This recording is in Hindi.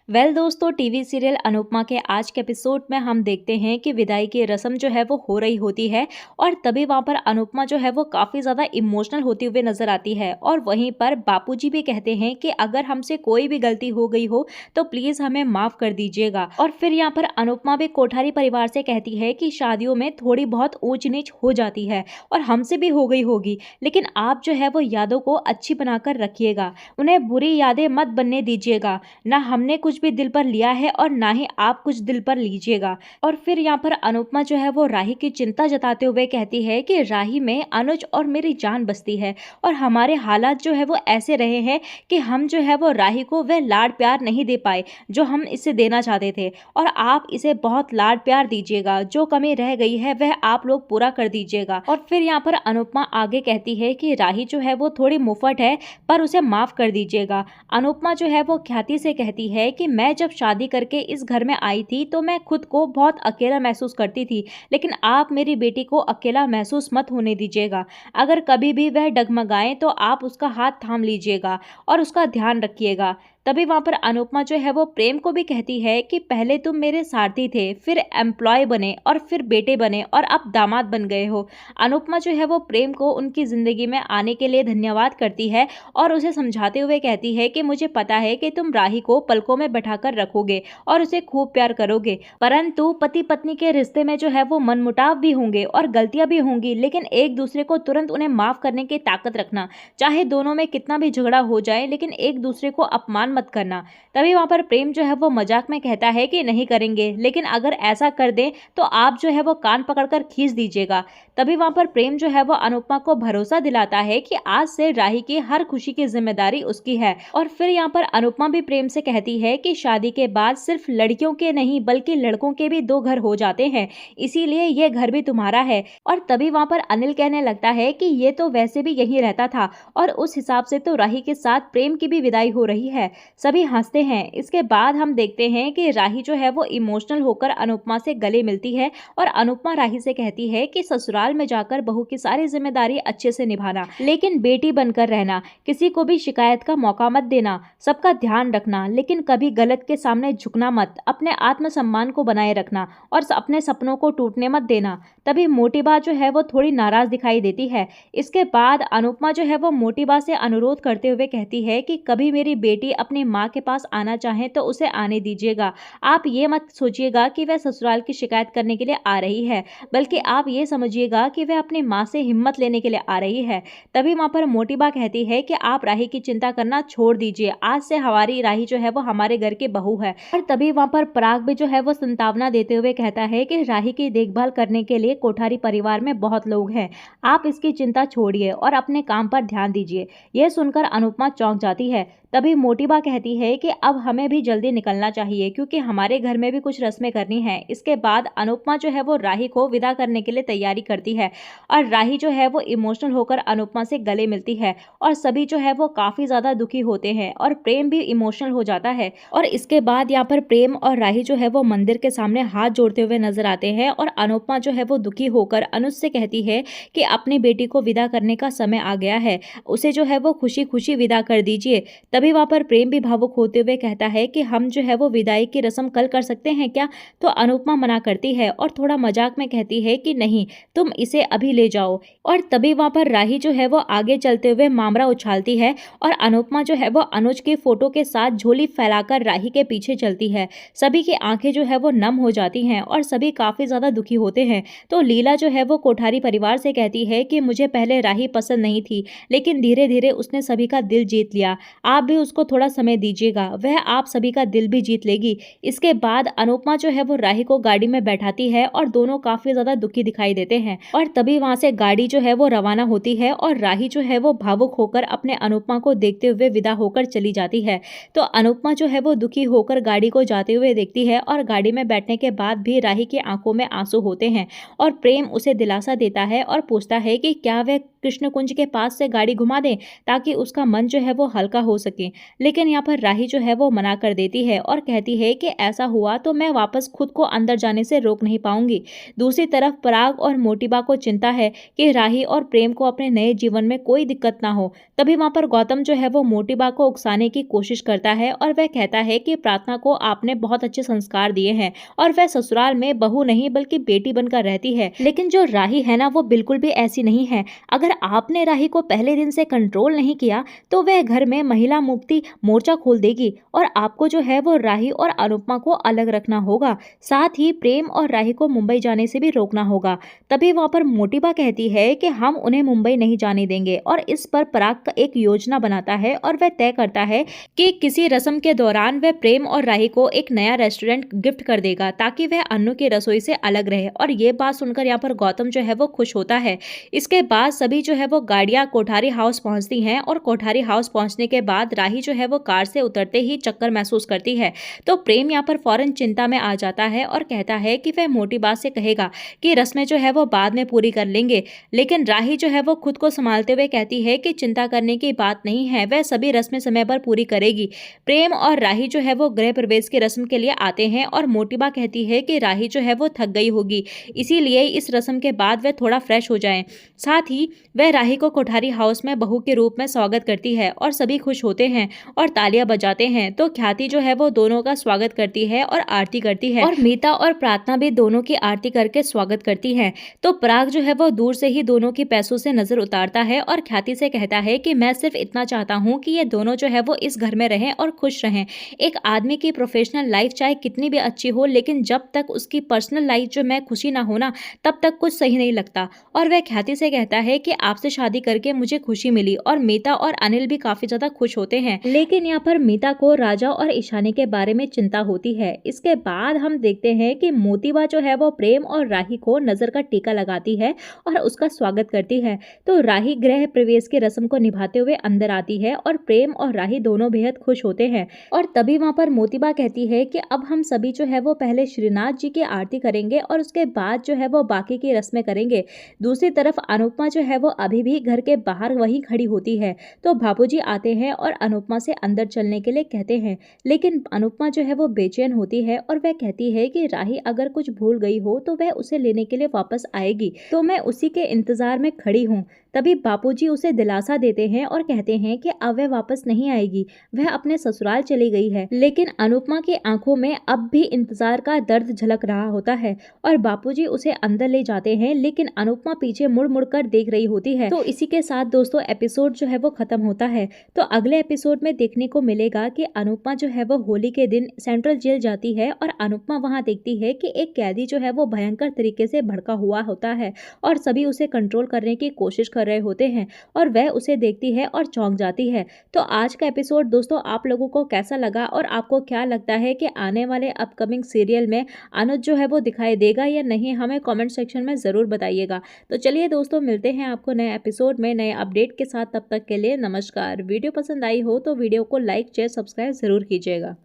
दोस्तों, टीवी सीरियल अनुपमा के आज के एपिसोड में हम देखते हैं कि विदाई की रस्म जो है वो हो रही होती है। और तभी वहां पर अनुपमा जो है वो काफी ज्यादा इमोशनल होती हुई नजर आती है। और वहीं पर बापूजी भी कहते हैं कि अगर हमसे कोई भी गलती हो गई हो तो प्लीज हमें माफ कर दीजिएगा। और फिर यहाँ पर अनुपमा भी कोठारी परिवार से कहती है कि शादियों में थोड़ी बहुत ऊंच नीच हो जाती है और हमसे भी हो गई होगी, लेकिन आप जो है वो यादों को अच्छी बनाकर रखिएगा, उन्हें बुरी यादें मत बनने दीजिएगा। ना हमने कुछ भी दिल पर लिया है और ना ही आप कुछ दिल पर लीजिएगा। और फिर यहाँ पर अनुपमा जो है वो राही की चिंता जताते हुए कहती है कि राही में अनुज और मेरी जान बसती है और हमारे हालात जो है वो ऐसे रहे हैं कि हम जो है वो राही को वह लाड प्यार नहीं दे पाए जो हम इसे देना चाहते थे। और आप इसे बहुत लाड प्यार दीजिएगा, जो कमी रह गई है वह आप लोग पूरा कर दीजिएगा। और फिर यहाँ पर अनुपमा आगे कहती है कि राही जो है वो थोड़ी मुफट है पर उसे माफ कर दीजिएगा। अनुपमा जो है वो ख्याति से कहती है कि मैं जब शादी करके इस घर में आई थी तो मैं खुद को बहुत अकेला महसूस करती थी, लेकिन आप मेरी बेटी को अकेला महसूस मत होने दीजिएगा। अगर कभी भी वह डगमगाए तो आप उसका हाथ थाम लीजिएगा और उसका ध्यान रखिएगा। तभी वहां पर अनुपमा जो है वो प्रेम को भी कहती है कि पहले तुम मेरे सारथी थे, फिर एम्प्लॉय बने और फिर बेटे बने और अब दामाद बन गए हो। अनुपमा जो है वो प्रेम को उनकी जिंदगी में आने के लिए धन्यवाद करती है और उसे समझाते हुए कहती है कि मुझे पता है कि तुम राही को पलकों में बैठाकर रखोगे और उसे खूब प्यार करोगे, परंतु पति पत्नी के रिश्ते में जो है वो मनमुटाव भी होंगे और गलतियां भी होंगी, लेकिन एक दूसरे को तुरंत उन्हें माफ करने की ताकत रखना। चाहे दोनों में कितना भी झगड़ा हो जाए, लेकिन एक दूसरे को अपमान मत करना। तभी वहां पर प्रेम जो है वो मजाक में कहता है कि नहीं करेंगे, लेकिन अगर ऐसा कर दें तो आप जो है वो कान पकड़कर खींच दीजिएगा। तभी वहां पर प्रेम जो है वो अनुपमा को भरोसा दिलाता है कि आज से राही की हर खुशी की जिम्मेदारी उसकी है। और फिर यहाँ पर अनुपमा भी प्रेम से कहती है कि शादी के बाद सिर्फ लड़कियों के नहीं बल्कि लड़कों के भी दो घर हो जाते हैं, इसीलिए यह घर भी तुम्हारा है। और तभी वहां पर अनिल कहने लगता है कि ये तो वैसे भी यहीं रहता था और उस हिसाब से तो राही के साथ प्रेम की भी विदाई हो रही है। सभी हंसते हैं। इसके बाद हम देखते हैं कि राही जो है वो इमोशनल होकर अनुपमा से गले मिलती है और अनुपमा राही से कहती है कि ससुराल में जाकर बहू की सारी जिम्मेदारी अच्छे से निभाना, लेकिन बेटी बनकर रहना, किसी को भी शिकायत का मौका मत देना, सबका ध्यान रखना, लेकिन कभी गलत के सामने झुकना मत, अपने आत्मसम्मान को बनाए रखना और अपने सपनों को टूटने मत देना। तभी मोटी बा जो है वो थोड़ी नाराज दिखाई देती है। इसके बाद अनुपमा जो है वो मोटी बा से अनुरोध करते हुए कहती है कि कभी मेरी बेटी अपनी माँ के पास आना चाहे तो उसे आने दीजिएगा। आप ये मत सोचिएगा कि वह ससुराल की शिकायत करने के लिए आ रही है, बल्कि आप ये समझिएगा कि वह अपनी माँ से हिम्मत लेने के लिए आ रही है। तभी वहां पर मोटी बा कहती है कि आप राही की चिंता करना छोड़ दीजिए, आज से हमारी राही जो है वो हमारे घर की बहू है। और तभी वहां पर पराग भी जो है वो संतावना देते हुए कहता है कि राही की देखभाल करने के लिए कोठारी परिवार में बहुत लोग हैं, आप इसकी चिंता छोड़िए और अपने काम पर ध्यान दीजिए। यह सुनकर अनुपमा चौंक जाती है। तभी मोटी बा कहती है कि अब हमें भी जल्दी निकलना चाहिए क्योंकि हमारे घर में भी कुछ रस्में करनी है। इसके बाद अनुपमा जो है वो राही को विदा करने के लिए तैयारी करती है और राही जो है वो इमोशनल होकर अनुपमा से गले मिलती है और सभी जो है वो काफी ज्यादा दुखी होते हैं और प्रेम भी इमोशनल हो जाता है। और इसके बाद यहाँ पर प्रेम और राही जो है वो मंदिर के सामने हाथ जोड़ते हुए नजर आते हैं और अनुपमा जो है वो दुखी होकर अनुज से कहती है कि अपनी बेटी को विदा करने का समय आ गया है, उसे जो है वो खुशी खुशी विदा कर दीजिए। तभी वहां पर प्रेम भी भावुक होते हुए कहता है कि हम जो है वो विदाई की रस्म कल कर सकते हैं क्या। तो अनुपमा मना करती है और थोड़ा मजाक में कहती है कि नहीं, तुम इसे अभी ले जाओ। और तभी वहां पर राही जो है वो आगे चलते हुए मामरा उछालती है और अनुपमा जो है वो अनुज की फोटो के साथ झोली फैलाकर राही के पीछे चलती है। सभी की आंखें जो है वो नम हो जाती हैं और सभी काफी ज्यादा दुखी होते हैं। तो लीला जो है वो कोठारी परिवार से कहती है कि मुझे पहले राही पसंद नहीं थी, लेकिन धीरे धीरे उसने सभी का दिल जीत लिया, आप भी उसको थोड़ा समय दीजिएगा, वह आप सभी का दिल भी जीत लेगी। इसके बाद अनुपमा जो है वो राही को गाड़ी में बैठाती है और दोनों काफी ज्यादा दुखी दिखाई देते हैं। और तभी वहां से गाड़ी जो है वो रवाना होती है और राही जो है वो भावुक होकर अपने अनुपमा को देखते हुए विदा होकर चली जाती है। तो अनुपमा जो है वो दुखी होकर गाड़ी को जाते हुए देखती है और गाड़ी में बैठने के बाद भी राही की आंखों में आंसू होते हैं और प्रेम उसे दिलासा देता है और पूछता है कि क्या वह कृष्ण कुंज के पास से गाड़ी घुमा दें ताकि उसका मन जो है वो हल्का हो सके। लेकिन यहाँ पर राही जो है वो मना कर देती है और कहती है कि ऐसा हुआ तो मैं वापस खुद को अंदर जाने से रोक नहीं पाऊंगी। दूसरी तरफ पराग और मोटिबा को चिंता है कि राही और प्रेम को अपने नए जीवन में कोई दिक्कत ना हो। तभी वहां पर गौतम जो है वो मोटिबा को उकसाने की कोशिश करता है और वह कहता है कि प्रार्थना को आपने बहुत अच्छे संस्कार दिए हैं और वह ससुराल में बहू नहीं बल्कि बेटी बनकर रहती है। लेकिन जो राही है ना वो बिल्कुल भी ऐसी नहीं है। अगर आपने राही को पहले दिन से कंट्रोल नहीं किया तो वह घर में महिला मुक्ति मोर्चा खोल देगी और आपको जो है वो राही और अनुपमा को अलग रखना होगा। साथ ही प्रेम और राही को मुंबई जाने से भी रोकना होगा। तभी वहां पर मोटिबा कहती है कि हम उन्हें मुंबई नहीं जाने देंगे और इस पर पराग का एक योजना बनाता है और वह तय करता है कि किसी रस्म के दौरान वह प्रेम और राही को एक नया रेस्टोरेंट गिफ्ट कर देगा ताकि वह अन्नू की रसोई से अलग रहे। और ये बात सुनकर यहाँ पर गौतम जो है वो खुश होता है। इसके बाद सभी जो है वो गाड़ियां कोठारी हाउस पहुंचती हैं और कोठारी हाउस पहुंचने के बाद राही जो है वो कार से उतरते ही चक्कर महसूस करती है। तो प्रेम यहाँ पर फौरन चिंता में आ जाता है और कहता है कि वह मोटिबा से कहेगा कि रस्में जो है वो बाद में पूरी कर लेंगे। लेकिन राही जो है वो खुद को संभालते हुए कहती है कि चिंता करने की बात नहीं है, वह सभी रस्में समय पर पूरी करेगी। प्रेम और राही जो है वो गृह प्रवेश की रस्म के लिए आते हैं और मोटिबा कहती है कि राही जो है वो थक गई होगी, इसीलिए इस रस्म के बाद वह थोड़ा फ्रेश हो जाएं। साथ ही वह राही को कोठारी हाउस में बहू के रूप में स्वागत करती है और सभी खुश होते हैं और तालियां बजाते हैं। तो ख्याति जो है वो दोनों का स्वागत करती है और आरती करती है और मीता और प्रार्थना भी दोनों की आरती करके स्वागत करती है। तो पराग जो है वो दूर से ही दोनों की पैसों से नजर उतारता है और ख्याति से कहता है कि मैं सिर्फ इतना चाहता हूँ कि ये दोनों जो है वो इस घर में रहें और खुश रहें। एक आदमी की प्रोफेशनल लाइफ चाहे कितनी भी अच्छी हो, लेकिन जब तक उसकी पर्सनल लाइफ जो मैं खुशी ना हो ना, तब तक कुछ सही नहीं लगता। और वह ख्याति से कहता है कि आपसे शादी करके मुझे खुशी मिली। और मीता और अनिल भी काफी ज्यादा खुश होते हैं। लेकिन यहाँ पर मीता को राजा और ईशानी के बारे में चिंता होती है। इसके बाद हम देखते हैं कि मोतिबा जो है वो प्रेम और राही को नजर का टीका लगाती है और उसका स्वागत करती है। तो राही गृह प्रवेश की रस्म को निभाते हुए अंदर आती है और प्रेम और राही दोनों बेहद खुश होते हैं। और तभी वहां पर मोतिबा कहती है कि अब हम सभी जो है वो पहले श्रीनाथ जी की आरती करेंगे और उसके बाद जो है वो बाकी की रस्में करेंगे। दूसरी तरफ अनुपमा जो है वो अभी भी घर के बाहर वहीं खड़ी होती है। तो बाबूजी आते हैं और अनुपमा से अंदर चलने के लिए कहते हैं, लेकिन अनुपमा जो है वो बेचैन होती है और वह कहती है कि राही अगर कुछ भूल गई हो तो वह उसे लेने के लिए वापस आएगी, तो मैं उसी के इंतजार में खड़ी हूँ। तभी बापूजी उसे दिलासा देते हैं और कहते हैं कि अब वह वापस नहीं आएगी, वह अपने ससुराल चली गई है। लेकिन अनुपमा की आंखों में अब भी इंतजार का दर्द झलक रहा होता है और बापूजी उसे अंदर ले जाते हैं, लेकिन अनुपमा पीछे मुड़ मुड़ कर देख रही होती है। तो इसी के साथ दोस्तों एपिसोड जो है वो खत्म होता है। तो अगले एपिसोड में देखने को मिलेगा कि अनुपमा जो है वो होली के दिन सेंट्रल जेल जाती है और अनुपमा वहां देखती है कि एक कैदी जो है वो भयंकर तरीके से भड़का हुआ होता है और सभी उसे कंट्रोल करने की कोशिश कर रहे होते हैं और वह उसे देखती है और चौंक जाती है। तो आज का एपिसोड दोस्तों आप लोगों को कैसा लगा और आपको क्या लगता है कि आने वाले अपकमिंग सीरियल में अनुज जो है वो दिखाई देगा या नहीं, हमें कमेंट सेक्शन में ज़रूर बताइएगा। तो चलिए दोस्तों मिलते हैं आपको नए एपिसोड में नए अपडेट के साथ। तब तक के लिए नमस्कार। वीडियो पसंद आई हो तो वीडियो को लाइक शेयर सब्सक्राइब ज़रूर कीजिएगा।